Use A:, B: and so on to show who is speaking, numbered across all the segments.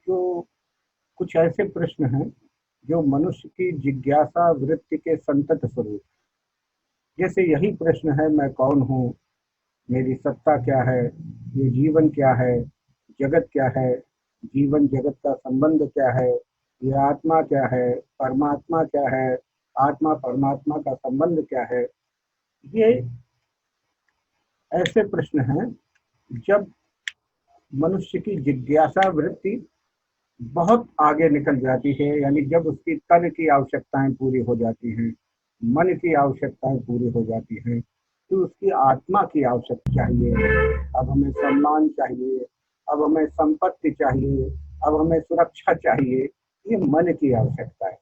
A: जो कुछ ऐसे प्रश्न हैं जो मनुष्य की जिज्ञासा वृत्ति के संतत स्वरूप। जैसे यही प्रश्न है, मैं कौन हूँ, मेरी सत्ता क्या है, ये जीवन क्या है, जगत क्या है, जीवन जगत का संबंध क्या है, ये आत्मा क्या है, परमात्मा क्या है, आत्मा परमात्मा का संबंध क्या है। ये ऐसे प्रश्न हैं जब मनुष्य की जिज्ञासा वृत्ति बहुत आगे निकल जाती है, यानी जब उसकी तन की आवश्यकताएं पूरी हो जाती हैं, मन की आवश्यकताएं पूरी हो जाती हैं, तो उसकी आत्मा की आवश्यकता चाहिए। अब हमें सम्मान चाहिए, अब हमें संपत्ति चाहिए, अब हमें सुरक्षा चाहिए, ये मन की आवश्यकता है।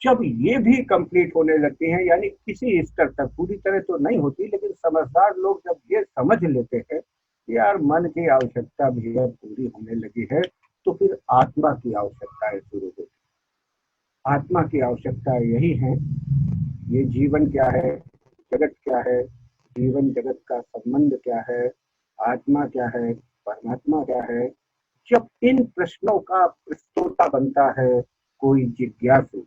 A: जब ये भी कंप्लीट होने लगती हैं, यानी किसी स्तर तक, पूरी तरह तो नहीं होती, लेकिन समझदार लोग जब ये समझ लेते हैं कि यार मन की आवश्यकता भी अब पूरी होने लगी है, तो फिर आत्मा की आवश्यकताएं शुरू होती। आत्मा की आवश्यकता यही है, ये जीवन क्या है, जगत क्या है, जीवन जगत का संबंध क्या है, आत्मा क्या है, परमात्मा क्या है। जब इन प्रश्नों का प्रस्तोता बनता है कोई जिज्ञासु,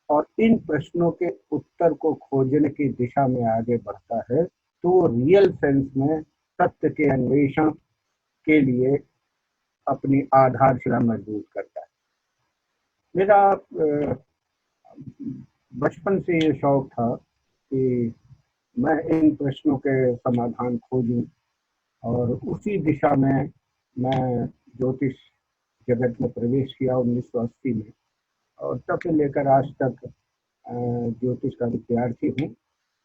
A: और इन प्रश्नों के उत्तर को खोजने की दिशा में आगे बढ़ता है, तो वो रियल सेंस में सत्य के अन्वेषण के लिए अपनी आधारशिला मजबूत करता है। मेरा बचपन से ये शौक था कि मैं इन प्रश्नों के समाधान खोजूं, और उसी दिशा में मैं ज्योतिष जगत में प्रवेश किया 1980 में, और तब से लेकर आज तक ज्योतिष का विद्यार्थी हूँ।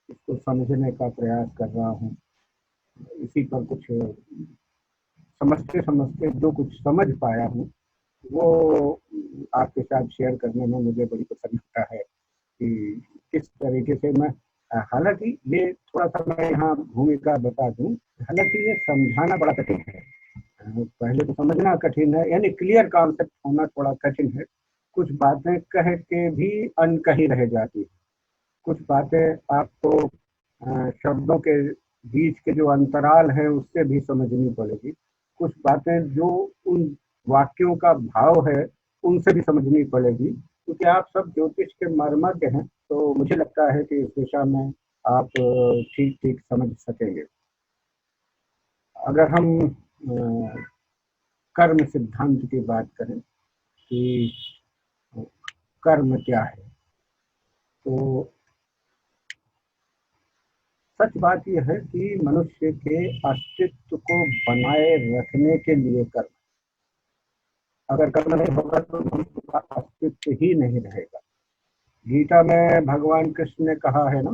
A: इसको समझने का प्रयास कर रहा हूँ। इसी पर कुछ समझते समझते जो कुछ समझ पाया हूँ वो आपके साथ शेयर करने में मुझे बड़ी प्रसन्नता है कि किस तरीके से मैं, हालांकि ये थोड़ा सा मैं यहाँ भूमिका बता दूं, हालांकि ये समझाना बड़ा कठिन है। पहले तो समझना कठिन है, यानी क्लियर कॉन्सेप्ट होना थोड़ा कठिन है। कुछ बातें कह के भी अनकही रह जाती है, कुछ बातें आपको शब्दों के बीच के जो अंतराल है उससे भी समझनी पड़ेगी, कुछ बातें जो उन वाक्यों का भाव है उनसे भी समझनी पड़ेगी, क्योंकि आप सब ज्योतिष के मर्मज्ञ हैं। तो मुझे लगता है कि इस दिशा में आप ठीक ठीक समझ सकेंगे। अगर हम कर्म सिद्धांत की बात करें कि कर्म क्या है, तो सच बात यह है कि मनुष्य के अस्तित्व को बनाए रखने के लिए कर्म, अगर कर्म नहीं होगा तो मनुष्य का अस्तित्व ही नहीं रहेगा। गीता में भगवान कृष्ण ने कहा है ना,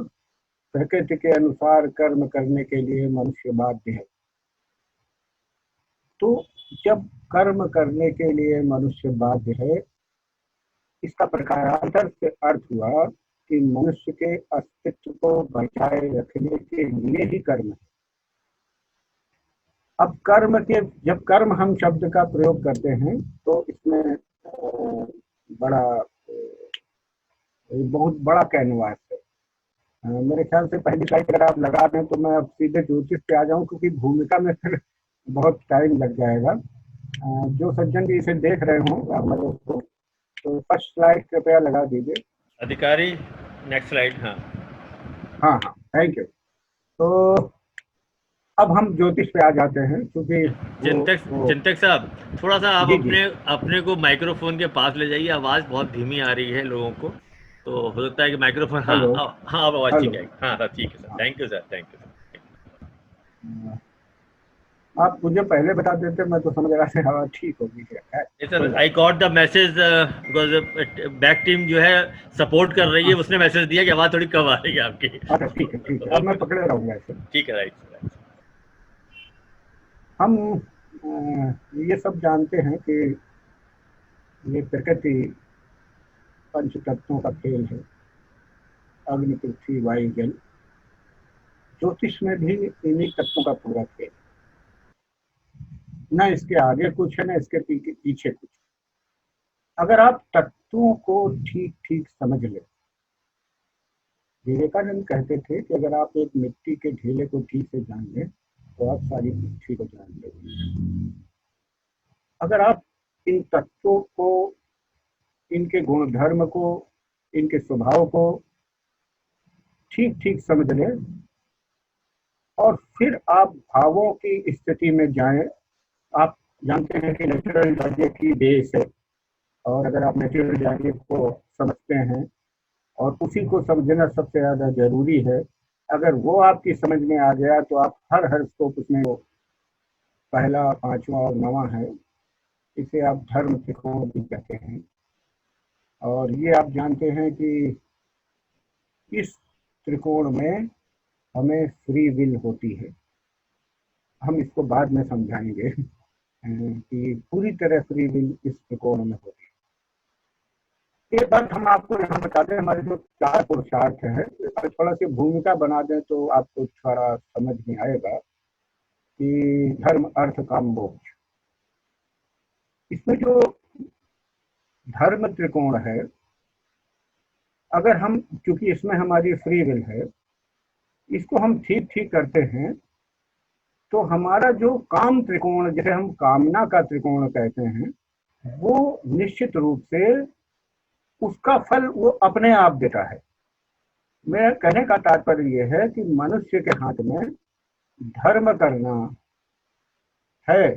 A: प्रकृति के अनुसार कर्म करने के लिए मनुष्य बाध्य है। तो जब कर्म करने के लिए मनुष्य बाध्य है, इसका प्रकारांतर से अर्थ हुआ कि मनुष्य के अस्तित्व को बचाए रखने के लिए ही कर्म है। अब कर्म के, जब कर्म हम शब्द का प्रयोग करते हैं तो इसमें बड़ा बहुत बड़ा कैनवास है। मेरे ख्याल से पहली स्लाइड अगर आप लगा दें तो मैं अब सीधे ज्योतिष पे आ जाऊं, क्योंकि भूमिका में फिर बहुत टाइम लग जाएगा। जो सज्जन जी इसे देख रहे हों हमारे को, तो फर्स्ट स्लाइड कृपया लगा दीजिए।
B: अधिकारी नेक्स्ट स्लाइड। हाँ
A: हाँ हाँ, थैंक यू। तो अब हम ज्योतिष पे आ जाते हैं, क्योंकि
B: चिंतक साहब, थोड़ा सा आप
A: जी जी,
B: अपने को माइक्रोफोन के पास ले जाइए। आवाज़ बहुत धीमी आ रही है लोगों को, तो हो सकता है कि माइक्रोफोन। हाँ
A: हेलो
B: हाँ, अब आवाज़ ठीक
A: हेलो,
B: है। हाँ हाँ, ठीक है सर।
A: हाँ,
B: thank you sir, thank you sir.
A: आप मुझे पहले बता देते मैं तो समझ रहा था हवा ठीक होगी, है
B: सर
A: कोई बात
B: I got the message, because back team जो है सपोर्ट कर रही है,
A: नहीं।
B: उसने मैसेज दिया कि आवाज़ थोड़ी कम आ रही है आपकी।
A: अच्छा ठीक है ठीक है, अब मैं
B: ओके,
A: पकड़े रहूंगा ऐसे।
B: ठीक है, राइट सर।
A: हम ये सब जानते हैं कि ये प्रकृति पंच तत्वों का खेल है, अग्नि पृथ्वी वायु जल। ज्योतिष में भी इन्हीं तत्वों का पूरा खेल, न इसके आगे कुछ है न इसके पीछे कुछ। अगर आप तत्वों को ठीक ठीक समझ ले, विवेकानंद कहते थे कि अगर आप एक मिट्टी के ढेले को ठीक से जान लें तो आप सारी पृथ्वी को जान लेंगे। अगर आप इन तत्वों को, इनके गुण धर्म को, इनके स्वभाव को ठीक ठीक समझ लें और फिर आप भावों की स्थिति में जाएं। आप जानते हैं कि नेचुरल लॉजिक की बेस है, और अगर आप नेचुरल लॉजिक को समझते हैं और उसी को समझना सबसे ज़्यादा जरूरी है, अगर वो आपकी समझ में आ गया तो आप हर स्कोप उसमें, पहला, पांचवा और नवा है, इसे आप धर्म त्रिकोण भी कहते हैं। और ये आप जानते हैं कि इस त्रिकोण में हमें फ्री विल होती है। हम इसको बाद में समझाएंगे कि पूरी तरह फ्री विल इस त्रिकोण में होती है। एक बात हम आपको यहाँ बता दें, हमारे जो 4 पुरुषार्थ है, थोड़ा सी भूमिका बना दें तो आपको थोड़ा समझ में आएगा कि धर्म, अर्थ, काम, मोक्ष, इसमें जो धर्म त्रिकोण है, अगर हम, क्योंकि इसमें हमारी फ्री विल है, इसको हम ठीक ठीक करते हैं तो हमारा जो काम त्रिकोण, जिसे हम कामना का त्रिकोण कहते हैं, वो निश्चित रूप से उसका फल वो अपने आप देता है। मेरा कहने का तात्पर्य यह है कि मनुष्य के हाथ में धर्म करना है।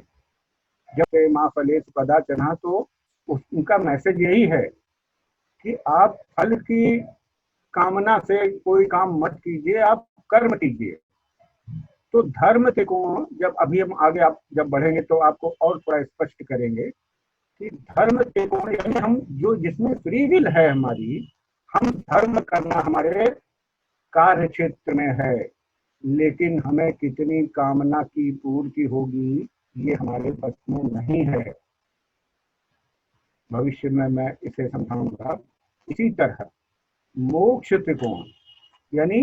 A: जब माँ फलेश पदाचना, तो उनका मैसेज यही है कि आप फल की कामना से कोई काम मत कीजिए, आप कर्म कीजिए। तो धर्म त्रिकोण, जब अभी हम आगे आप जब बढ़ेंगे तो आपको और थोड़ा स्पष्ट करेंगे कि धर्म त्रिकोण यानी हम जो, जिसमें फ्री विल है हमारी, हम धर्म करना हमारे कार्य क्षेत्र में है, लेकिन हमें कितनी कामना की पूर्ति होगी ये हमारे बस में नहीं है। भविष्य में मैं इसे समझाऊंगा। इसी तरह मोक्ष त्रिकोण यानी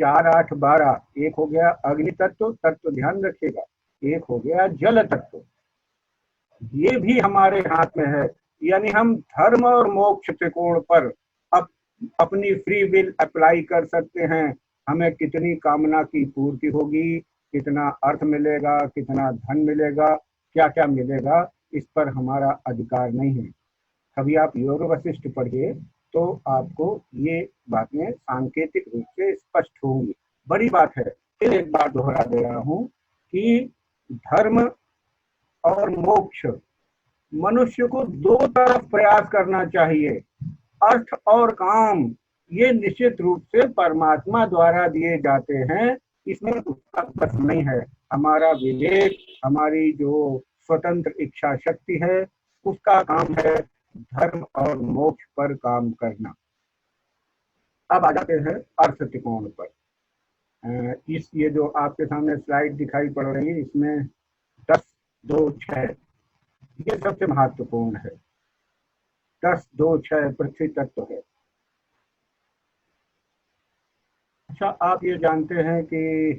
A: 4, 8, 12, एक हो गया अग्नि तत्व, तत्व ध्यान रखिएगा, एक हो गया जल तत्व, ये भी हमारे हाथ में है। यानी हम धर्म और मोक्ष त्रिकोण पर अपनी फ्री विल अप्लाई कर सकते हैं। हमें कितनी कामना की पूर्ति होगी, कितना अर्थ मिलेगा, कितना धन मिलेगा, क्या क्या मिलेगा, इस पर हमारा अधिकार नहीं है। कभी आप योग वशिष्ठ पढ़िए तो आपको ये बातें सांकेतिक रूप से स्पष्ट होंगी। बड़ी बात है, फिर एक बात दोहरा दे रहा हूं कि धर्म और मोक्ष, मनुष्य को दो तरफ प्रयास करना चाहिए। अर्थ और काम ये निश्चित रूप से परमात्मा द्वारा दिए जाते हैं, इसमें उसका बस नहीं है। हमारा विवेक, हमारी जो स्वतंत्र इच्छा शक्ति है, उसका काम है धर्म और मोक्ष पर काम करना। अब आ जाते हैं अर्थ त्रिकोण पर। ये जो आपके सामने स्लाइड दिखाई पड़ रही है, इसमें 10, 2, 6 ये सबसे महत्वपूर्ण है। 10, 2, 6 पृथ्वी तत्व है। अच्छा, आप ये जानते हैं कि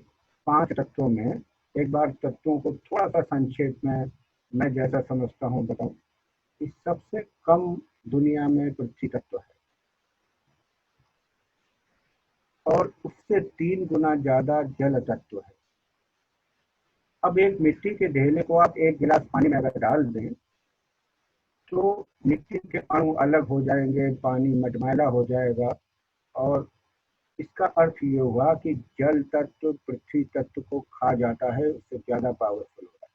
A: 5 तत्वों में, एक बार तत्वों को थोड़ा सा संक्षेप में मैं जैसा समझता हूँ बताऊं, कि सबसे कम दुनिया में पृथ्वी तत्व है और उससे 3 गुना ज्यादा जल तत्व है। अब एक मिट्टी के ढेले को आप 1 गिलास पानी में अगर डाल दें तो मिट्टी के अणु अलग हो जाएंगे, पानी मटमैला हो जाएगा, और इसका अर्थ ये हुआ कि जल तत्व पृथ्वी तत्व को खा जाता है, उससे ज्यादा पावरफुल होता है।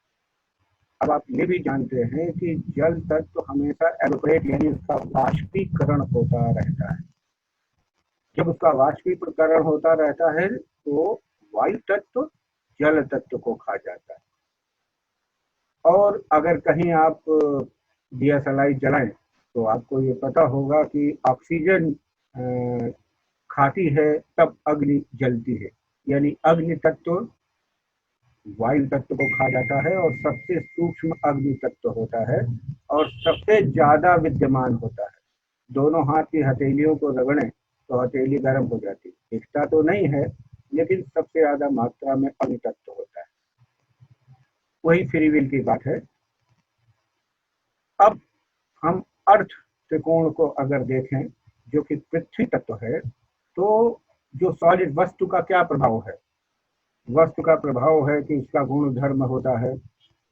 A: अब आप ये भी जानते हैं कि जल तत्व हमेशा एवोपरेट यानी उसका वाष्पीकरण होता रहता है। जब उसका वाष्पीकरण होता रहता है तो वायु तत्व जल तत्व को खा जाता है। और अगर कहीं आप DSLI जलाएं तो आपको ये पता होगा कि ऑक्सीजन खाती है तब अग्नि जलती है, यानी अग्नि तत्व वायु तत्व को खा जाता है और सबसे सूक्ष्म अग्नि तत्व होता है और सबसे ज्यादा विद्यमान होता है। दोनों हाथ की हथेलियों को रगड़ें तो हथेली गर्म हो जाती है, दिखता तो नहीं है लेकिन सबसे ज्यादा मात्रा में अग्नि तत्व होता है। वही फ्री विल की बात है। अब हम अर्थ त्रिकोण को अगर देखें जो कि पृथ्वी तत्व है, तो जो सॉलिड वस्तु का क्या प्रभाव है? वस्तु का प्रभाव है कि उसका गुण धर्म होता है।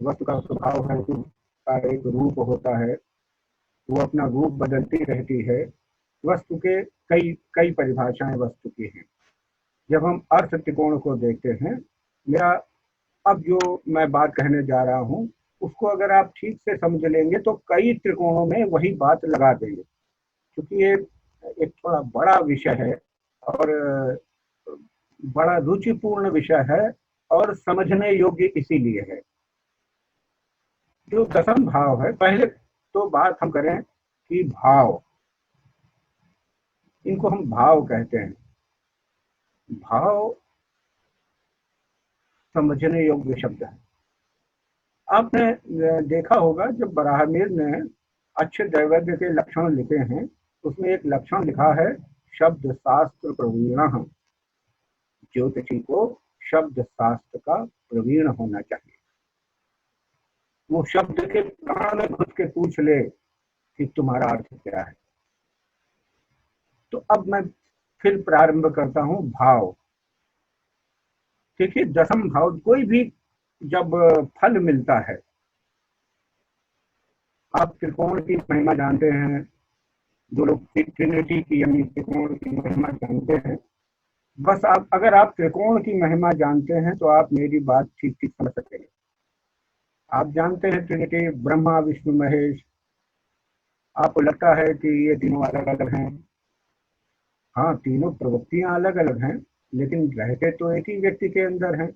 A: वस्तु का प्रभाव है कि का एक रूप होता है, वो अपना रूप बदलती रहती है। वस्तु के कई कई परिभाषाएं वस्तु की हैं। जब हम अर्थ त्रिकोण को देखते हैं, मेरा अब जो मैं बात कहने जा रहा हूँ उसको अगर आप ठीक से समझ लेंगे तो कई त्रिकोणों में वही बात लगा देंगे, क्योंकि ये एक थोड़ा बड़ा विषय है और बड़ा रुचिपूर्ण विषय है और समझने योग्य इसीलिए है। जो दसम भाव है, पहले तो बात हम करें कि भाव, इनको हम भाव कहते हैं। भाव समझने योग्य शब्द है। आपने देखा होगा जब बराहमीर ने अच्छे दैवज्ञ के लक्षण लिखे हैं, उसमें एक लक्षण लिखा है शब्द शास्त्र प्रवीण। ज्योतिषी को शब्द शास्त्र का प्रवीण होना चाहिए। वो शब्द के प्राण में घुस के पूछ ले कि तुम्हारा अर्थ क्या है। तो अब मैं फिर प्रारंभ करता हूं भाव। देखिए, दसम भाव कोई भी जब फल मिलता है, आप त्रिकोण की महिमा जानते हैं, जो लोग ट्रिनिटी की यानी त्रिकोण की महिमा जानते हैं, बस आप अगर आप त्रिकोण की महिमा जानते हैं तो आप मेरी बात ठीक ठीक समझ सकेंगे। आप जानते हैं ट्रिनिटी, ब्रह्मा विष्णु महेश, आपको लगता है कि ये तीनों अलग अलग हैं। हाँ, तीनों प्रवृत्तियां अलग अलग हैं, लेकिन रहते तो एक ही व्यक्ति के अंदर हैं।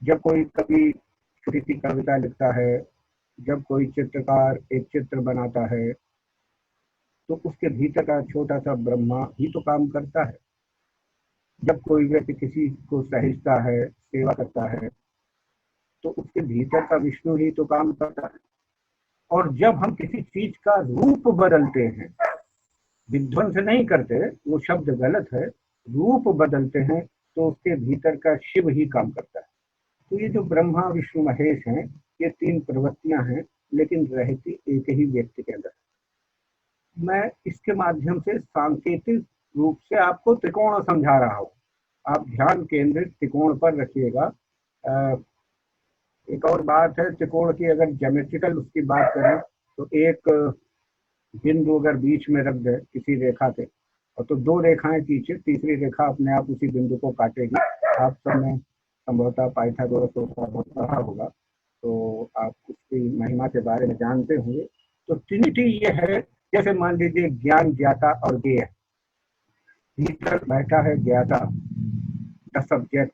A: जब कोई कवि छोटी सी कविता लिखता है, जब कोई चित्रकार एक चित्र बनाता है, तो उसके भीतर का छोटा सा ब्रह्मा ही तो काम करता है। जब कोई व्यक्ति किसी को सहेजता है, सेवा करता है, तो उसके भीतर का विष्णु ही तो काम करता है। और जब हम किसी चीज का रूप बदलते हैं, विध्वंस नहीं करते, वो शब्द गलत है, रूप बदलते हैं, तो उसके भीतर का शिव ही काम करता है। तो ये जो ब्रह्मा विष्णु महेश हैं, ये तीन प्रवृत्तियां हैं, लेकिन रहती एक ही व्यक्ति के अंदर। मैं इसके माध्यम से सांकेतिक रूप से आपको त्रिकोण समझा रहा हूँ। आप ध्यान केंद्रित त्रिकोण पर रखिएगा। एक और बात है, त्रिकोण की अगर ज्योमेट्रिकल उसकी बात करें तो एक बिंदु अगर बीच में रख दे किसी रेखा के, और तो दो रेखाएं पीछे, तीसरी रेखा अपने आप उसी बिंदु को काटेगी। आप सबने संभवतः पाइथागोरस को पढ़ा होगा, तो आप उसकी महिमा के बारे में जानते होंगे। तो ट्रिनिटी ये है, जैसे मान लीजिए ज्ञान, ज्ञाता और ज्ञेय। भीतर बैठा है ज्ञाता, द सब्जेक्ट,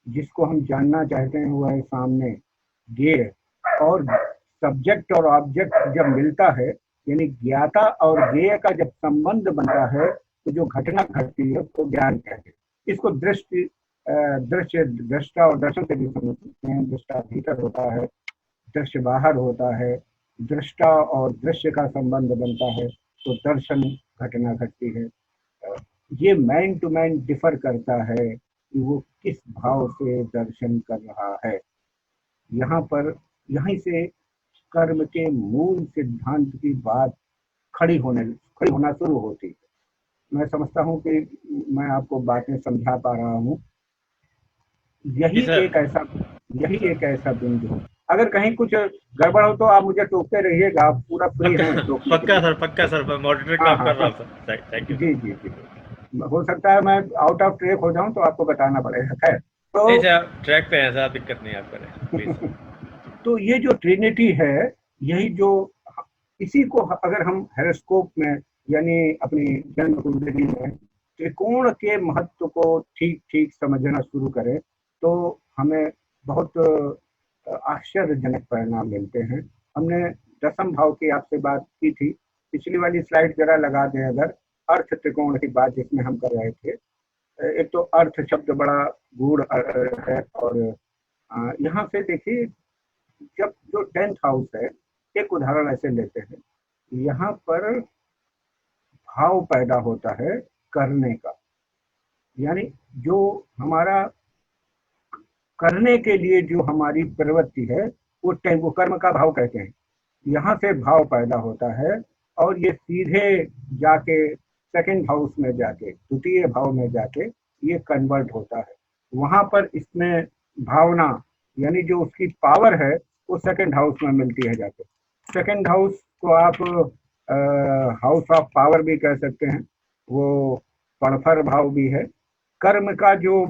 A: जिसको हम जानना चाहते हैं वो है सामने ज्ञेय। और सब्जेक्ट और ऑब्जेक्ट जब मिलता है, यानी ज्ञाता और ज्ञेय का जब संबंध बनता है, तो जो घटना घटती है उसको ज्ञान कहते हैं। इसको दृष्टि, दृश्य, दृष्टा और दर्शन से भी समझ सकते हैं। दृष्टा भीतर होता है, दृश्य बाहर होता है। दृष्टा और दृश्य का संबंध बनता है तो दर्शन, घटना घटती है। ये मैन टू मैन डिफर करता है कि वो किस भाव से दर्शन कर रहा है। यहाँ पर यहीं से कर्म के मूल सिद्धांत की बात खड़ी होना शुरू होती है। मैं समझता हूँ कि मैं आपको बातें समझा पा रहा हूँ। यही एक ऐसा बिंदु है। अगर कहीं कुछ गड़बड़ हो तो आप मुझे टोकते रहिएगा, आप पूरा फ्री हैं टोकने के लिए।
B: पक्का सर, मॉडरेटर
A: हाँ
B: काम
A: हाँ
B: कर रहा हूँ सर। Thank you.
A: जी जी जी, हो सकता है मैं आउट ऑफ ट्रैक हो जाऊं तो आपको बताना पड़ेगा। खैर,
B: नहीं
A: तो
B: सर, ट्रैक पे है सर, दिक्कत नहीं, आप करें प्लीज।
A: तो ये जो ट्रिनिटी है, यही जो, इसी को अगर हम हेरोस्कोप में यानी अपनी जन्म कुंडली में त्रिकोण के महत्व को ठीक ठीक समझना शुरू करें, तो हमें बहुत आश्चर्यजनक परिणाम मिलते हैं। हमने दसम भाव की आपसे बात की थी, पिछली वाली स्लाइड जरा लगा दें अगर, अर्थ त्रिकोण की बात जिसमें हम कर रहे थे। एक तो अर्थ शब्द बड़ा गूढ़ है, और यहाँ से देखिए, जब जो 10th हाउस है, एक उदाहरण ऐसे लेते हैं, यहाँ पर भाव पैदा होता है करने का, यानी जो हमारा करने के लिए जो हमारी प्रवृत्ति है, वो कर्म का भाव कहते हैं। यहाँ से भाव पैदा होता है और ये सीधे जाके सेकंड हाउस में जाके, द्वितीय भाव में जाके ये कन्वर्ट होता है। वहां पर इसमें भावना, यानी जो उसकी पावर है, वो सेकंड हाउस में मिलती है जाके। सेकंड हाउस को आप हाउस ऑफ पावर भी कह सकते हैं, वो पड़फर भाव भी है। कर्म का जो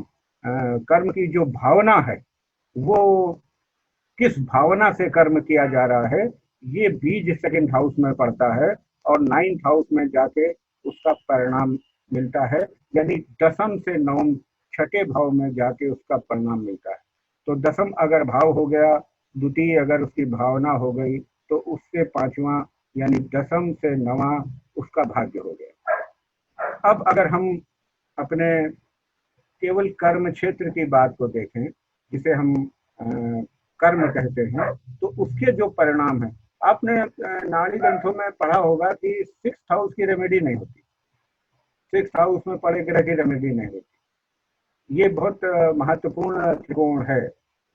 A: कर्म की जो भावना है, वो किस भावना से कर्म किया जा रहा है, ये बीज सेकंड हाउस में पड़ता है और नाइन्थ हाउस में जाके उसका परिणाम मिलता है। यानी दसम से नवम छठे भाव में जाके उसका परिणाम मिलता है। तो दसम अगर भाव हो गया, द्वितीय अगर उसकी भावना हो गई, तो उससे पांचवा यानी दसम से नवा उसका भाग्य हो गया। अब अगर हम अपने केवल कर्म क्षेत्र की बात को देखें, जिसे हम कर्म कहते हैं, तो उसके जो परिणाम है, आपने नाड़ी ग्रंथों में पढ़ा होगा कि सिक्स हाउस की रेमेडी नहीं होती, सिक्स हाउस में पड़े ग्रह की रेमेडी नहीं होती। ये बहुत महत्वपूर्ण त्रिकोण है।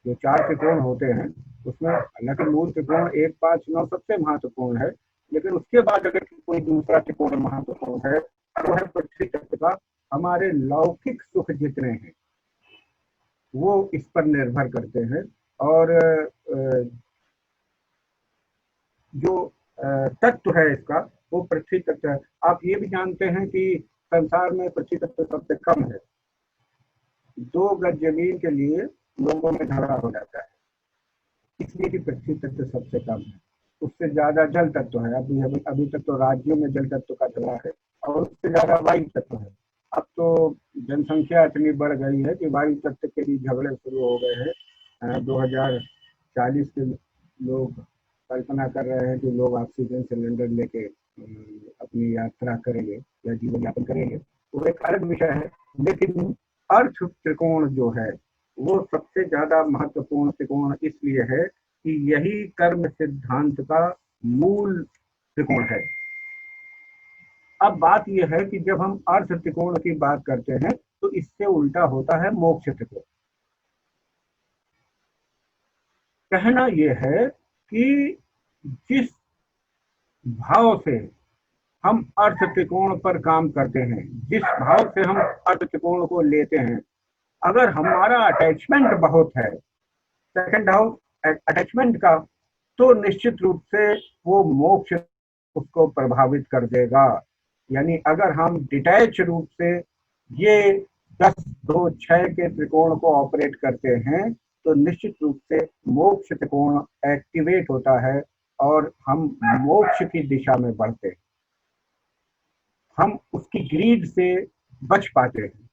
A: जो चार त्रिकोण होते हैं उसमें, हालांकि मूल त्रिकोण 1, 5, 9 सबसे महत्वपूर्ण है, लेकिन उसके बाद अगर कोई दूसरा त्रिकोण महत्वपूर्ण है वो है पृथ्वी तत्व का। हमारे लौकिक सुख जितने हैं वो इस पर निर्भर करते हैं। और जो तत्व है इसका, वो पृथ्वी तत्व है। आप ये भी जानते हैं कि संसार में पृथ्वी तत्व सबसे कम है। 2 गज जमीन के लिए लोगों में झगड़ा हो जाता है, इसलिए कि पृथ्वी तत्व सबसे कम है। उससे ज्यादा जल तत्व है। अभी तक तो राज्यों में जल तत्व का चला है, और उससे ज्यादा वायु तत्व है। अब तो जनसंख्या इतनी बढ़ गई है कि वायु तत्व के भी झगड़े शुरू हो गए हैं। 2040 के लोग कल्पना कर रहे हैं कि लोग ऑक्सीजन सिलेंडर लेके अपनी यात्रा करेंगे या जीवन यापन करेंगे, वो एक अलग विषय है। लेकिन अर्थ त्रिकोण जो है वो सबसे ज्यादा महत्वपूर्ण त्रिकोण इसलिए है कि यही कर्म सिद्धांत का मूल त्रिकोण है। अब बात यह है कि जब हम अर्थ त्रिकोण की बात करते हैं तो इससे उल्टा होता है मोक्ष त्रिकोण। कहना यह है कि जिस भाव से हम अर्थ त्रिकोण पर काम करते हैं, जिस भाव से हम अर्थ त्रिकोण को लेते हैं, अगर हमारा अटैचमेंट बहुत है सेकंड हाउस अटैचमेंट का, तो निश्चित रूप से वो मोक्ष उसको प्रभावित कर देगा। यानी अगर हम डिटैच रूप से ये 10, 2, 6 के त्रिकोण को ऑपरेट करते हैं, तो निश्चित रूप से मोक्ष त्रिकोण एक्टिवेट होता है और हम मोक्ष की दिशा में बढ़ते हैं। हम उसकी ग्रीड से बच पाते हैं।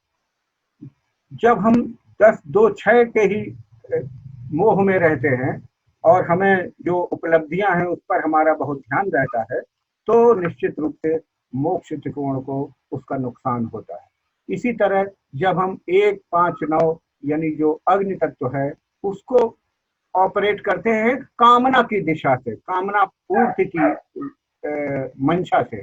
A: जब हम 10, 2, 6 के ही मोह में रहते हैं और हमें जो उपलब्धियां हैं उस पर हमारा बहुत ध्यान रहता है, तो निश्चित रूप से मोक्ष त्रिकोण को उसका नुकसान होता है। इसी तरह जब हम 1, 5, 9 यानी जो अग्नि तत्व है उसको ऑपरेट करते हैं कामना की दिशा से, कामना पूर्ति की मंशा से,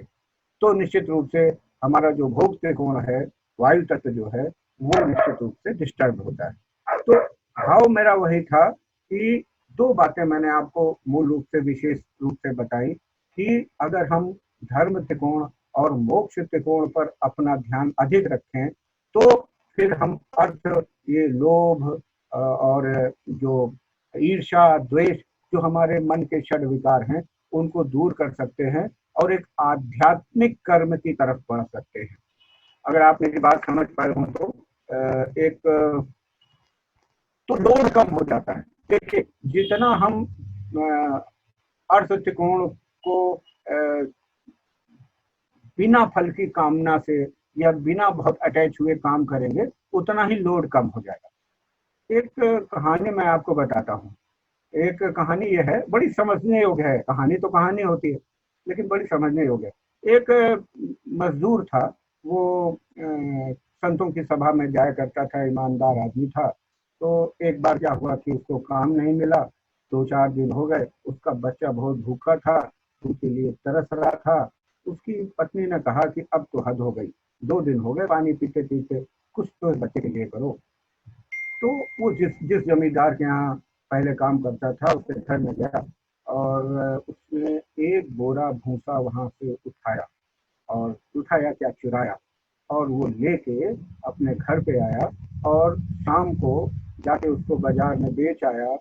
A: तो निश्चित रूप से हमारा जो भोग त्रिकोण है, वायु तत्व जो है, वो निश्चित रूप से डिस्टर्ब होता है। तो भाव मेरा वही था कि 2 बातें मैंने आपको मूल रूप से विशेष रूप से बताई कि अगर हम धर्म त्रिकोण और मोक्ष त्रिकोण पर अपना ध्यान अधिक रखें, तो फिर हम अर्थ, ये लोभ और जो ईर्ष्या द्वेष, जो हमारे मन के षड विकार हैं, उनको दूर कर सकते हैं और एक आध्यात्मिक कर्म की तरफ बढ़ सकते हैं। अगर आप मेरी बात समझ पाए हो तो एक तो लोड कम हो जाता है। देखिए, जितना हम अर्थ त्रिकोण को बिना फल की कामना से या बिना बहुत अटैच हुए काम करेंगे, उतना ही लोड कम हो जाएगा। एक कहानी मैं आपको बताता हूँ। एक कहानी यह है, बड़ी समझने योग्य है। कहानी तो कहानी होती है, लेकिन बड़ी समझने योग्य है। एक मजदूर था, वो संतों की सभा में जाया करता था, ईमानदार आदमी था। तो एक बार क्या हुआ कि उसको काम नहीं मिला। 2, 4 दिन हो गए, उसका बच्चा बहुत भूखा था, उसके लिए तरस रहा था। उसकी पत्नी ने कहा कि अब तो हद हो गई, 2 दिन हो गए पानी पीते पीते, कुछ तो बच्चे के लिए करो। तो वो जिस जिस जमींदार के यहाँ पहले काम करता था उसके घर में गया और उसने एक बोरा भूसा वहां से उठाया, और उठाया क्या, चुराया, और वो लेके अपने घर पे आया और शाम को जाके उसको बाजार में बेच आया।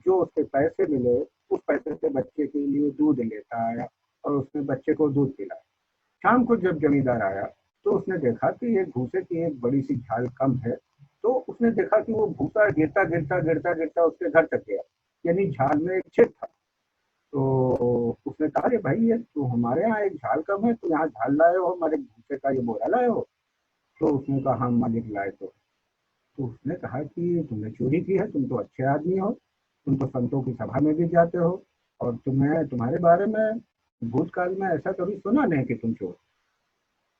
A: जो उसके पैसे मिले उस पैसे से बच्चे के लिए दूध लेता आया और उसने बच्चे को दूध पिलाया। शाम को जब जमींदार आया तो उसने देखा कि ये भूसे की एक बड़ी सी झाल कम है, तो उसने देखा कि वो भूसा गिरता गिरता गिरता गिरता उसके घर तक गया, यानी झाल में एक छेद था। तो उसने कहा, अरे भाई ये तो हमारे यहाँ एक झाल कम है, तो यहाँ झाल लाए हो, हमारे भूसे का ये बोरा लाए हो? तो उसने कहा, हाँ मालिक लाए। तो उसने कहा कि तुमने चोरी की है, तुम तो अच्छे आदमी हो, तुम तो संतों की सभा में भी जाते हो, और तुम्हें तुम्हारे बारे में भूतकाल में ऐसा कभी सुना नहीं कि तुम चोर।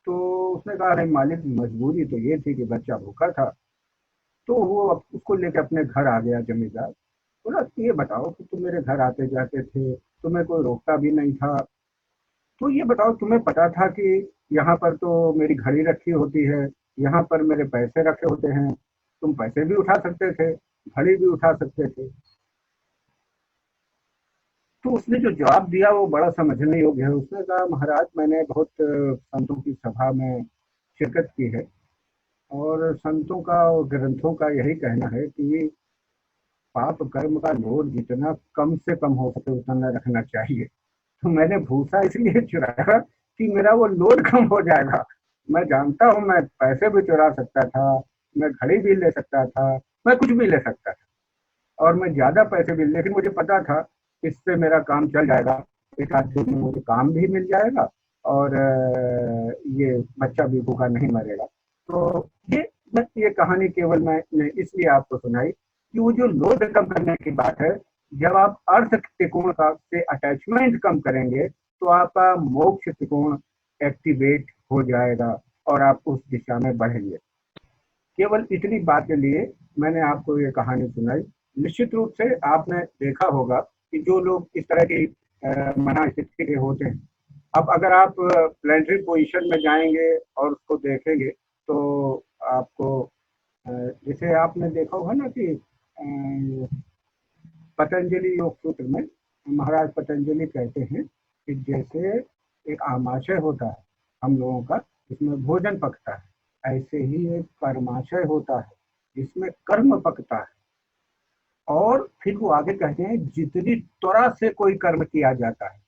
A: तो उसने कहा, अरे मालिक मजबूरी तो ये थी कि बच्चा भूखा था। तो वो उसको लेके अपने घर आ गया जमींदार। बोला, ये बताओ कि तुम मेरे घर आते जाते थे, तुम्हें कोई रोकता भी नहीं था, तो ये बताओ तुम्हें पता था कि यहाँ पर तो मेरी घड़ी रखी होती है, यहाँ पर मेरे पैसे रखे होते हैं, तुम पैसे भी उठा सकते थे, घड़ी भी उठा सकते थे। तो उसने जो जवाब दिया वो बड़ा समझने योग्य है। उसने कहा, महाराज मैंने बहुत संतों की सभा में शिरकत की है, और संतों का और ग्रंथों का यही कहना है कि पाप कर्म का लोड जितना कम से कम हो सके उतना रखना चाहिए। तो मैंने भूसा इसलिए चुराया कि मेरा वो लोड कम हो जाएगा। मैं जानता हूँ मैं पैसे भी चुरा सकता था, मैं घड़ी भी ले सकता था, मैं कुछ भी ले सकता था, और मैं ज्यादा पैसे भी, लेकिन मुझे पता था इससे मेरा काम चल जाएगा, एक आध दिन में मुझे काम भी मिल जाएगा, और ये बच्चा भी भूखा नहीं मरेगा। तो ये बस ये कहानी केवल मैंने इसलिए आपको सुनाई कि वो जो लोड कम करने की बात है, जब आप अर्थ त्रिकोण का से अटैचमेंट कम करेंगे तो आपका मोक्ष त्रिकोण एक्टिवेट हो जाएगा और आप उस दिशा में बढ़ेंगे। केवल इतनी बात के लिए मैंने आपको ये कहानी सुनाई। निश्चित रूप से आपने देखा होगा कि जो लोग इस तरह की मना स्थिति के होते हैं, अब अगर आप प्लेनेटरी पोजीशन में जाएंगे और उसको देखेंगे तो आपको जैसे आपने देखा होगा ना कि पतंजलि योग सूत्र में महाराज पतंजलि कहते हैं कि जैसे एक आमाशय होता है हम लोगों का, जिसमें भोजन पकता है, ऐसे ही एक कर्माशय होता है जिसमें कर्म पकता है। और फिर वो आगे कहते हैं जितनी त्वरा से कोई कर्म किया जाता है,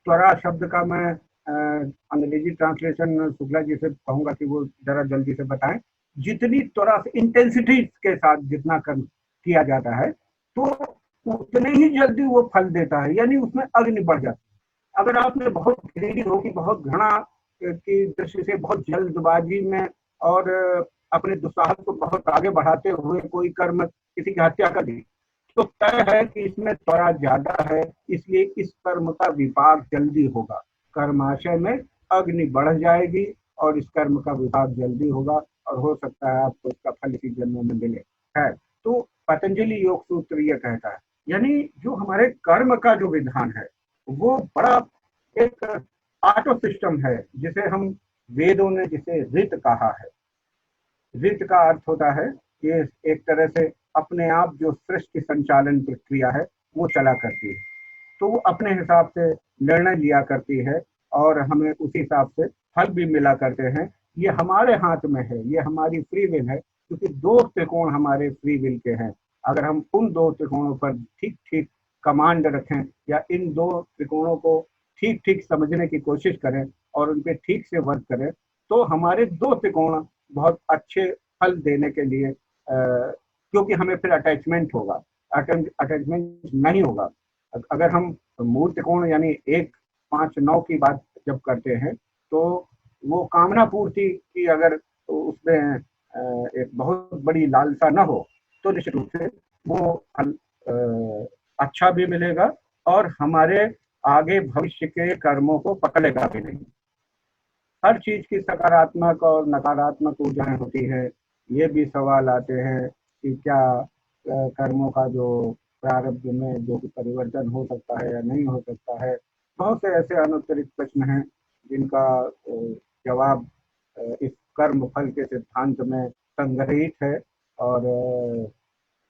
A: त्वरा शब्द का मैं अंग्रेजी ट्रांसलेशन शुक्ला जी से कहूंगा कि वो जरा जल्दी से बताएं। जितनी त्वरा से, इंटेंसिटी के साथ जितना कर्म किया जाता है, तो उतने ही जल्दी वो फल देता है, यानी उसमें अग्नि बढ़ जाती है। अगर आपने बहुत ग्रीडी होगी, बहुत घृणा की दृष्टि से, बहुत जल्दबाजी में और अपने दुस्साहस को बहुत आगे बढ़ाते हुए कोई कर्म, किसी की हत्या कर दी, तो तय है कि इसमें त्वरा ज्यादा है, इसलिए इस कर्म का विपाक जल्दी होगा। कर्माशय में अग्नि बढ़ जाएगी और इस कर्म का विपाक जल्दी होगा, और हो सकता है आपको इसका फल इसी जन्म में मिले। है तो पतंजलि योग सूत्र ये कहता है, यानी जो हमारे कर्म का जो विधान है वो बड़ा एक ऑटो सिस्टम है, जिसे हम वेदों ने जिसे ऋत कहा है। ऋत का अर्थ होता है कि एक तरह से अपने आप जो सृष्टि संचालन प्रक्रिया है वो चला करती है, तो वो अपने हिसाब से निर्णय लिया करती है और हमें उसी हिसाब से फल भी मिला करते हैं। ये हमारे हाथ में है, ये हमारी फ्री विल है, क्योंकि दो त्रिकोण हमारे फ्री विल के हैं। अगर हम उन दो त्रिकोणों पर ठीक ठीक कमांड रखें, या इन दो त्रिकोणों को ठीक ठीक समझने की कोशिश करें और उन पर ठीक से वर्क करें, तो हमारे दो त्रिकोण बहुत अच्छे फल देने के लिए, क्योंकि हमें फिर अटैचमेंट होगा, अटैचमेंट नहीं होगा। अगर हम मूल त्रिकोण यानी 1, 5, 9 की बात जब करते हैं, तो वो कामना पूर्ति की अगर उसमें एक बहुत बड़ी लालसा न हो, तो निश्चित रूप से वो फल अच्छा भी मिलेगा और हमारे आगे भविष्य के कर्मों को पकड़ेगा भी नहीं। हर चीज की सकारात्मक और नकारात्मक ऊर्जाएं होती है। ये भी सवाल आते हैं कि क्या कर्मों का जो प्रारब्ध में जो परिवर्तन हो सकता है या नहीं हो सकता है। बहुत से ऐसे अनुत्तरित प्रश्न हैं जिनका जवाब इस कर्म फल के सिद्धांत में संग्रहित है और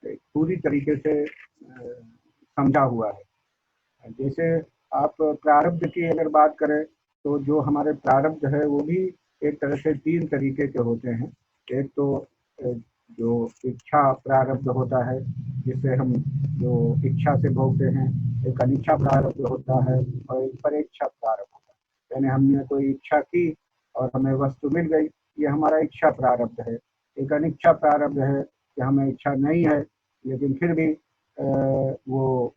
A: पूरी तरीके से समझा हुआ है। जैसे आप प्रारब्ध की अगर बात करें, तो जो हमारे प्रारब्ध है वो भी एक तरह से 3 तरीके के होते हैं। एक तो जो इच्छा प्रारब्ध होता है, जिससे हम जो इच्छा से भोगते हैं, एक अनिच्छा प्रारब्ध होता है और एक परेच्छा प्रारब्ध होता है। यानी हमने कोई इच्छा की और हमें वस्तु मिल गई, ये हमारा इच्छा प्रारब्ध है। एक अनिच्छा प्रारब्ध है कि हमें इच्छा नहीं है लेकिन फिर भी वो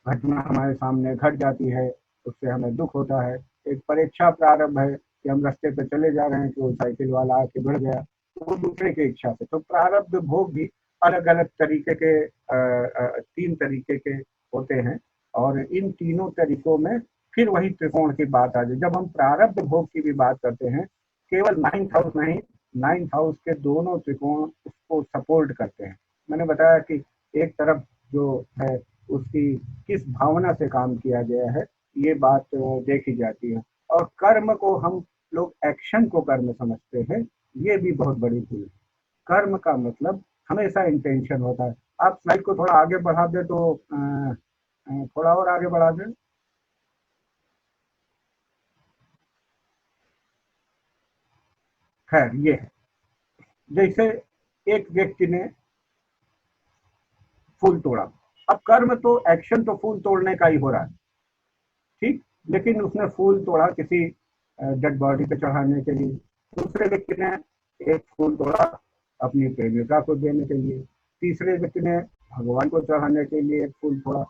A: घटना हमारे सामने घट जाती है, उससे हमें दुख होता है। एक परेच्छा प्रारब्ध है कि हम रास्ते पे चले जा रहे हैं कि वो साइकिल वाला आके भिड़ गया, तो वो दूसरे की इच्छा से। तो प्रारब्ध भोग भी अलग अलग तरीके के 3 तरीके के होते हैं और इन तीनों तरीकों में फिर वही त्रिकोण की बात आ जाए। जब हम प्रारब्ध भोग की भी बात करते हैं, केवल 9th हाउस नहीं, 9th हाउस के दोनों त्रिकोण उसको सपोर्ट करते हैं। मैंने बताया कि एक तरफ जो है उसकी किस भावना से काम किया गया है, ये बात देखी जाती है। और कर्म को हम लोग एक्शन को कर्म समझते हैं, ये भी बहुत बड़ी भूल है। कर्म का मतलब हमेशा इंटेंशन होता है। आप स्लाइड को थोड़ा आगे बढ़ा दे तो थोड़ा और आगे बढ़ा दे। खैर ये है, जैसे एक व्यक्ति ने फूल तोड़ा, अब कर्म तो एक्शन तो फूल तोड़ने का ही हो रहा है, ठीक, लेकिन उसने फूल तोड़ा किसी डेड बॉडी पे चढ़ाने के लिए। दूसरे व्यक्ति ने एक फूल तोड़ा अपनी प्रेमिका को देने के लिए। तीसरे व्यक्ति ने भगवान को चढ़ाने के लिए एक फूल तोड़ा।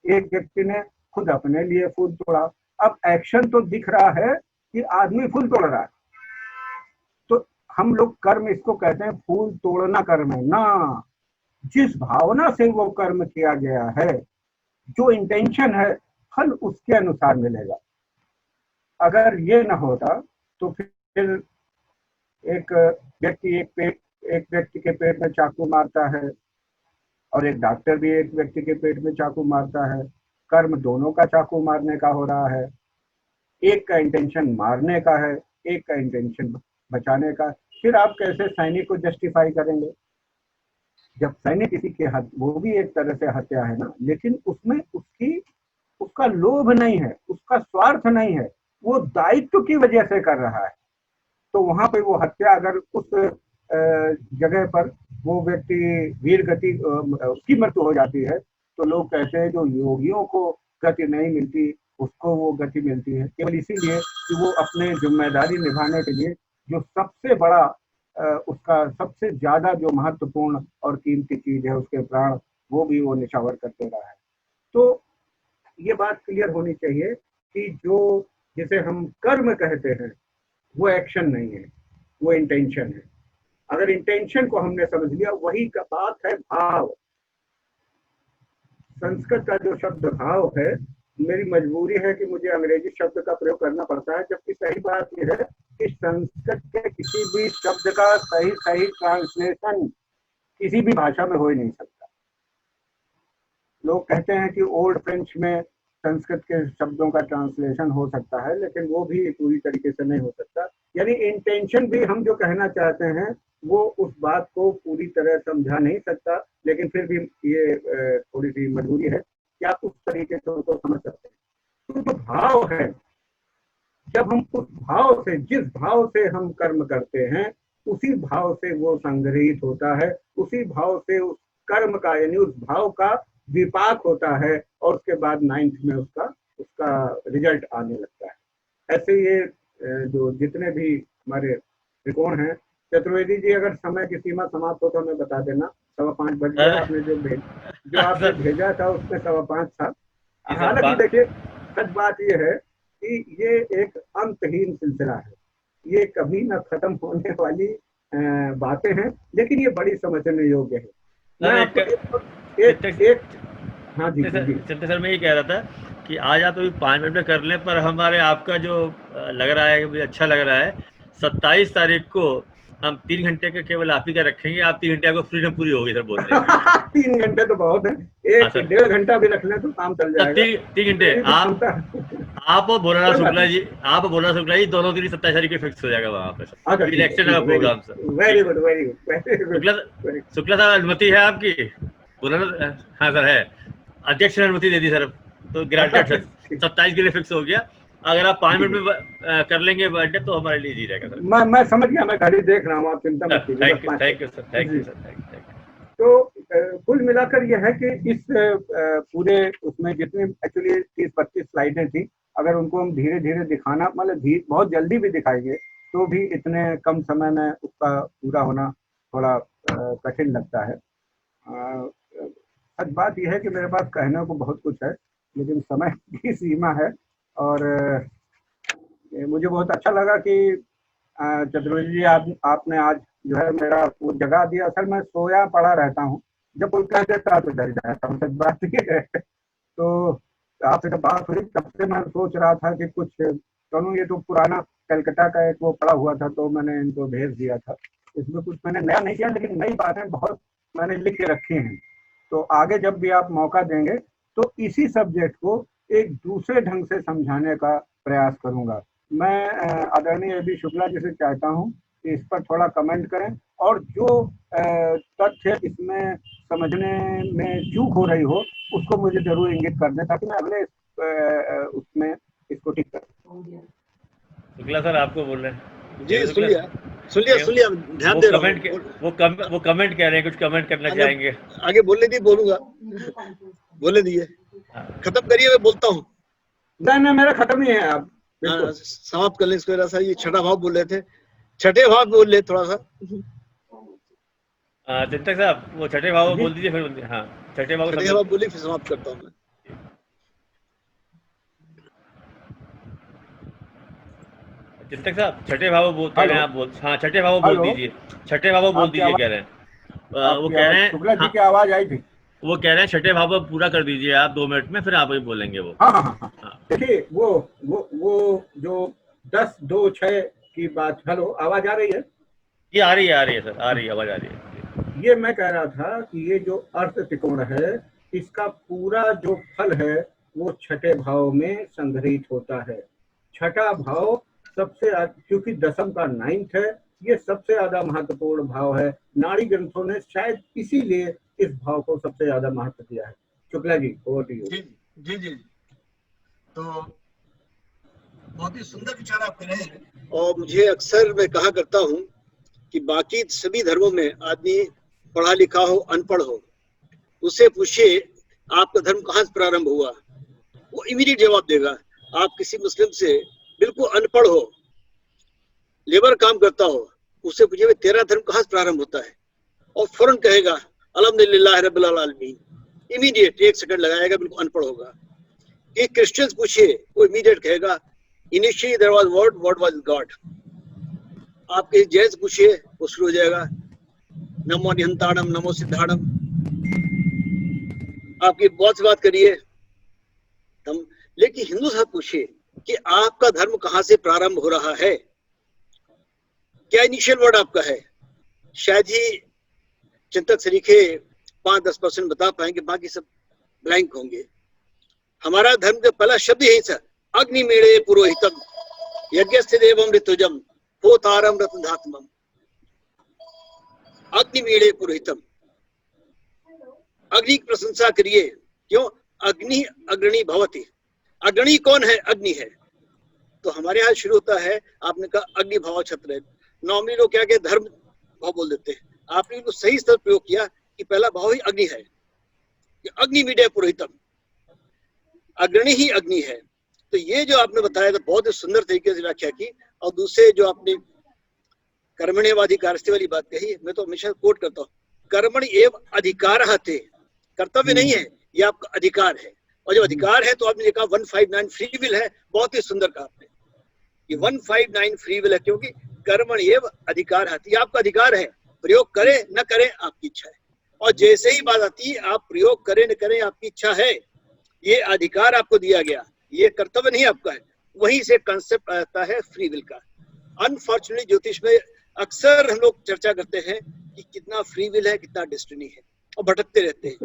A: एक व्यक्ति ने खुद अपने लिए फूल तोड़ा। अब एक्शन तो दिख रहा है कि आदमी फूल तोड़ रहा है, तो हम लोग कर्म इसको कहते हैं फूल तोड़ना कर्म है ना। जिस भावना से वो कर्म किया गया है, जो इंटेंशन है, फल उसके अनुसार मिलेगा। अगर ये ना होता तो फिर एक व्यक्ति के पेट में चाकू मारता है और एक डॉक्टर भी एक व्यक्ति के पेट में चाकू मारता है। कर्म दोनों का चाकू मारने का हो रहा है। एक का इंटेंशन मारने का है, एक का इंटेंशन बचाने का। फिर आप कैसे सैनिक को जस्टिफाई करेंगे? जब सैनिक किसी के वो भी एक तरह से हत्या है ना, लेकिन उसमें उसका लोभ नहीं है, उसका स्वार्थ नहीं है, वो दायित्व की वजह से कर रहा है। तो वहां पे वो हत्या अगर उस जगह पर वो व्यक्ति वीर गति उसकी मृत्यु हो जाती है, तो लोग कहते हैं जो योगियों को गति नहीं मिलती उसको वो गति मिलती है, केवल इसीलिए कि वो अपने जिम्मेदारी निभाने के लिए जो सबसे बड़ा उसका सबसे ज्यादा जो महत्वपूर्ण और कीमती चीज है उसके प्राण, वो भी वो निछावर करते रहा है। तो ये बात क्लियर होनी चाहिए कि जो जिसे हम कर्म कहते हैं वो एक्शन नहीं है, वो इंटेंशन है। अगर इंटेंशन को हमने समझ लिया, वही का बात है भाव। संस्कृत का जो शब्द भाव है, मेरी मजबूरी है कि मुझे अंग्रेजी शब्द का प्रयोग करना पड़ता है, जबकि सही बात यह है कि संस्कृत के किसी भी शब्द का सही ट्रांसलेशन किसी भी भाषा में हो ही नहीं सकता। लोग कहते हैं कि ओल्ड फ्रेंच में संस्कृत के शब्दों का ट्रांसलेशन हो सकता है, लेकिन वो भी पूरी तरीके से नहीं हो सकता। यानी इंटेंशन भी हम जो कहना चाहते हैं वो उस बात को पूरी तरह समझा नहीं सकता, लेकिन फिर भी ये थोड़ी सी मजबूरी है कि आप उस तरीके से उसको समझ सकते हैं। तो जो भाव है, जब हम उस भाव से, जिस भाव से हम कर्म करते हैं, उसी भाव से वो संग्रहित होता है, उसी भाव से उस कर्म का यानी उस भाव का विपाक होता है और उसके बाद 9th में उसका रिजल्ट आने लगता है। ऐसे ये जो जितने भी हमारे त्रिकोण हैं, चतुर्वेदी जी अगर समय की सीमा समाप्त हो तो हमें बता देना। 5:15 बज गया, आपने जो आपने भेजा था उसमें 5:15 था। हालांकि देखिए सच बात यह है कि ये एक अंतहीन सिलसिला है, ये कभी ना खत्म होने वाली बातें हैं, लेकिन ये बड़ी समझने योग्य है। मैं आपको हाँ जी
B: चलते सर मैं ये कह रहा था कि आज आप अभी 5 मिनट में कर लें, पर हमारे आपका जो लग रहा है मुझे अच्छा लग रहा है, 27 तारीख को हम 3 घंटे का केवल आप ही का रखेंगे। आप 3 घंटे आपको फ्रीडम पूरी होगी सर बोलने की।
A: 3 घंटे तो बहुत है, 1-1.5 घंटा भी रख लें तो काम चल जाएगा।
B: 3 घंटे आप और भोलानाथ शुक्ला जी दोनों के लिए 27 तारीख को फिक्स हो जाएगा वहाँ पे इलेक्शन का program sir.
A: Very good very good.
B: Shukla साहब अनुमति है आपकी? भोलानाथ हाँ सर है, अध्यक्ष ने अनुमति दे दी सर, तो ग्रांटेड सर 27 के लिए फिक्स हो गया। अगर आप 5 मिनट में कर लेंगे बर्थडे तो हमारे लिए जी रहेगा सर।
A: मैं समझ गया, मैं घड़ी देख रहा हूँ, आप चिंता मत कीजिए।
B: Thank you sir, thank you sir, thank you.
A: तो कुल मिलाकर यह है कि इस पूरे उसमें जितनी एक्चुअली 30-32 स्लाइडें थी, अगर उनको हम धीरे धीरे दिखाना, मतलब बहुत जल्दी भी दिखाएंगे तो भी इतने कम समय में उसका पूरा होना थोड़ा कठिन लगता है। सच बात यह है कि मेरे पास कहने को बहुत कुछ है, लेकिन समय की सीमा है। और मुझे बहुत अच्छा लगा कि चतुर्वेदी जी आपने आज जो है मेरा वो जगा दिया। असल मैं सोया पड़ा रहता हूँ, जब कोई कह देता तो डर जाता हूँ, सच बात ये है। तो आपसे जब बात हुई तब से मैं सोच रहा था कि कुछ करूँ। ये तो पुराना कलकत्ता का एक वो पड़ा हुआ था, तो मैंने इनको भेज दिया था। इसमें कुछ मैंने नया नहीं किया, लेकिन नई बातें बहुत मैंने लिख के रखी हैं। तो आगे जब भी आप मौका देंगे तो इसी सब्जेक्ट को एक दूसरे ढंग से समझाने का प्रयास करूंगा। मैं आदरणीय ए बी शुक्ला जी से चाहता हूं कि इस पर थोड़ा कमेंट करें, और जो तथ्य इसमें समझने में चूक हो रही हो उसको मुझे जरूर इंगित कर दें, ताकि मैं अगले उसमें इसको ठीक कर।
B: शुक्ला सर आपको बोल रहे हैं
C: जी,
B: शुक्ला
C: सुन लिया, ध्यान दे रहा हूँ।
B: वो कमेंट कह रहे हैं, कुछ कमेंट करना चाहेंगे?
C: आगे बोलने दी, बोलूंगा, बोलने दीजिए, खत्म करिए, मैं बोलता हूँ।
A: नहीं, मेरा खत्म ही है। आप
C: समाप्त कर लें इसको। जरा सा ये छठा भाव बोल रहे थे, छठे भाव बोल ले थोड़ा सा।
B: चिंतक साहब वो छठे भाव बोल दीजिए, फिर हाँ छठे भाव
C: बोलिए, फिर समाप्त करता हूँ मैं।
B: चिंतक साहब छठे भाव बोलते हैं आप, बोल हाँ छठे भाव बोल दीजिए, छठे भाव बोल दीजिए कह रहे हैं। वो कह रहे हैं
A: शुक्ला जी की आवाज आई थी,
B: वो कह रहे हैं छठे भाव पूरा कर दीजिए आप 2 मिनट में, फिर आप ही बोलेंगे वो।
A: हाँ। देखिए वो जो 10-2-6 की बात। हेलो, आवाज आ रही है?
B: ये आ रही है सर, आ रही है, आवाज आ रही है।
A: ये मैं कह रहा था कि ये जो अर्थ त्रिकोण है, इसका पूरा जो फल है वो छठे भाव में संग्रहित होता है। छठा भाव सबसे, क्योंकि दशम का 9th है, ये सबसे ज्यादा महत्वपूर्ण भाव है। नाड़ी ग्रंथों ने शायद इसीलिए इस भाव को सबसे ज्यादा महत्व दिया है। Shukla ji, over to you.
C: जी। तो बहुत ही सुंदर विचार आप कर रहे हैं, और मुझे अक्सर मैं कहा करता हूँ कि बाकी सभी धर्मों में आदमी पढ़ा लिखा हो अनपढ़ हो, उससे पूछिए आपका धर्म कहाँ से प्रारंभ हुआ, वो इमीडिएट जवाब देगा। आप किसी मुस्लिम से बिल्कुल अनपढ़ हो, लेबर काम करता हो, उससे पूछिए तेरा धर्म कहाँ से प्रारंभ होता है, और फौरन कहेगा अल्हम्दुलिल्लाह रब्बिल आलमीन। इमीडिएट 1 सेकंड लगाएगा, बिल्कुल अनपढ़ होगा। कि क्रिश्चियंस पूछिए, वो इमीडिएट कहेगा initially there was word, what was God. आपके जैन पूछिए, वो शुरू हो जाएगा नमो निहंताणम, नमो सिद्धाणम। आपकी बहुत से बात करिए हम, लेकिन हिंदू साहब पूछिए कि आपका धर्म कहाँ से प्रारंभ हो रहा है, क्या इनिशियल वर्ड आपका है। शायद ही चिंतक सरीखे 5-10% बता पाएंगे, बाकी सब ब्लैंक होंगे। हमारा धर्म का पहला शब्द यही था, अग्निमीड़े पुरोहितम यज्ञस्य देवम ऋतुजम होतारम रत्नधात्मम। अग्निमीड़े पुरोहितम, अग्नि की प्रशंसा करिए। क्यों? अग्नि अग्रणी भवति। अग्रणी कौन है? अग्नि है। तो हमारे यहाँ शुरू होता है, आपने कहा अग्नि भाव छत्र। नॉर्मली लोग क्या कहते, धर्म भाव बोल देते हैं। आपने तो सही स्तर प्रयोग किया कि पहला भाव ही अग्नि है। अग्नि मीडे पुरोहितम, अग्रणी ही अग्नि है। तो ये जो आपने बताया था, बहुत ही सुंदर तरीके से व्याख्या की। और दूसरे जो आपने कर्मण्येवाधिकारस्ते वाली बात कही, मैं तो हमेशा कोट करता हूँ, कर्मणि एव अधिकारः ते, कर्तव्य नहीं है, ये आपका अधिकार है। और जब अधिकार है तो आपने लिखा 159 फ्री विल है। बहुत ही सुंदर कहा आपने, ये 159 फ्री विल है, क्योंकि कर्मणि एव अधिकारः ते, आपका अधिकार है। प्रयोग करें न करें आपकी इच्छा है। और जैसे ही बात आती है, आप प्रयोग करें न करें आपकी इच्छा है, ये अधिकार आपको दिया गया, ये कर्तव्य नहीं आपका है। वहीं से कंसेप्ट आता है फ्री विल का। अनफॉर्चुनेटली ज्योतिष में अक्सर हम लोग चर्चा करते हैं कि कितना फ्री विल है, कितना डेस्टिनी है, और भटकते रहते हैं।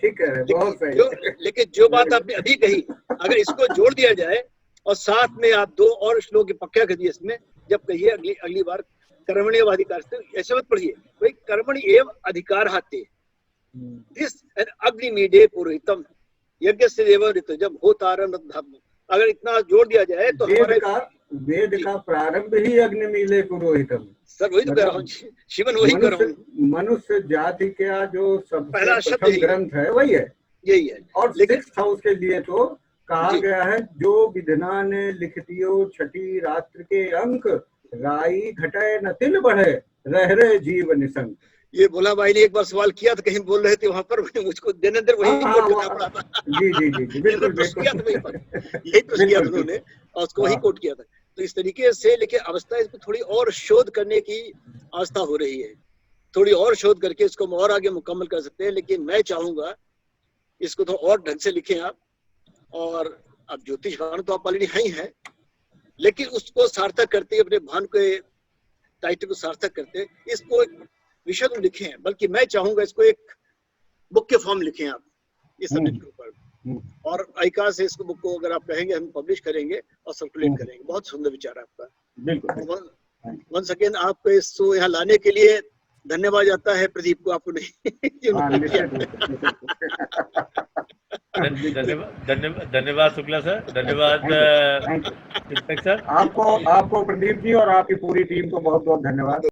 A: ठीक है, बहुत सही।
C: लेकिन जो बात आपने अभी कही, अगर इसको जोड़ दिया जाए और साथ में आप 2 और श्लोक की पक्का कर दिए इसमें, जब कहिए अगली बार कर्मण्येव अधिकारस्ते, ऐसे मत पढ़िए भाई, कर्मणि एव अधिकारः, दिस अग्निमीडे पुरोहितम यज्ञस्य देवम ऋतुजम होतारम रत्नधात्मम। अगर इतना जोड़ दिया जाए तो हमारे
A: वेद का प्रारंभ ही अग्नि मिले पुरोहितम।
C: सर वही तो कह रहा हूँ, शिवन वही कर रहा हूँ।
A: मनुष्य जाति का जो
C: पहला
A: सबसे
C: शब्द
A: प्रथम
C: यही
A: ग्रंथ है वही है,
C: यही है।
A: और
C: लेकिन
A: 6th हाउस के लिए तो कहा
C: जी।
A: गया है, जो विधना ने लिख दियो छठी रात्र के अंक, राई घटे न तिल बढ़े, रह रहे जीव निसंग।
C: ये भोला भाई ने एक बार सवाल किया था, कहीं बोल रहे थे वहां पर, मुझको देनेंद्र वही कोट करना पड़ा था।
A: जी जी जी जी, बिल्कुल
C: प्रश्न किया था वहीं पर,
A: बिल्कुल
C: यही प्रश्न किया था
A: बिल्कुल,
C: उन्होंने और उसको वही
A: हाँ।
C: कोट किया था। तो इस तरीके से, लेकिन अवस्था इसमें थोड़ी और शोध करने की आस्था हो रही है, थोड़ी और शोध करके इसको हम और आगे मुकम्मल कर सकते हैं। लेकिन मैं चाहूंगा इसको तो और ढंग से लिखें आप, और अब ज्योतिषवान तो आप ऑलरेडी हैं ही हैं, लेकिन उसको सार्थक करते, अपने भान के टाइटल को सार्थक करते, इसको एक विषय तो लिखे हैं, बल्कि मैं चाहूंगा इसको एक बुक के फॉर्म लिखें आप इस सब्जेक्ट के ऊपर, और आईका से इसको बुक को अगर आप कहेंगे हम पब्लिश करेंगे और सर्कुलेट करेंगे। बहुत सुंदर विचार है आपका।
A: बिल्कुल।
C: वंस अगेन आपको इसको यहाँ लाने के लिए धन्यवाद जाता है प्रदीप को, आपको नहीं।
B: धन्यवाद शुक्ला सर, धन्यवाद
A: सर। आपको प्रदीप जी और आपकी पूरी टीम को बहुत बहुत धन्यवाद।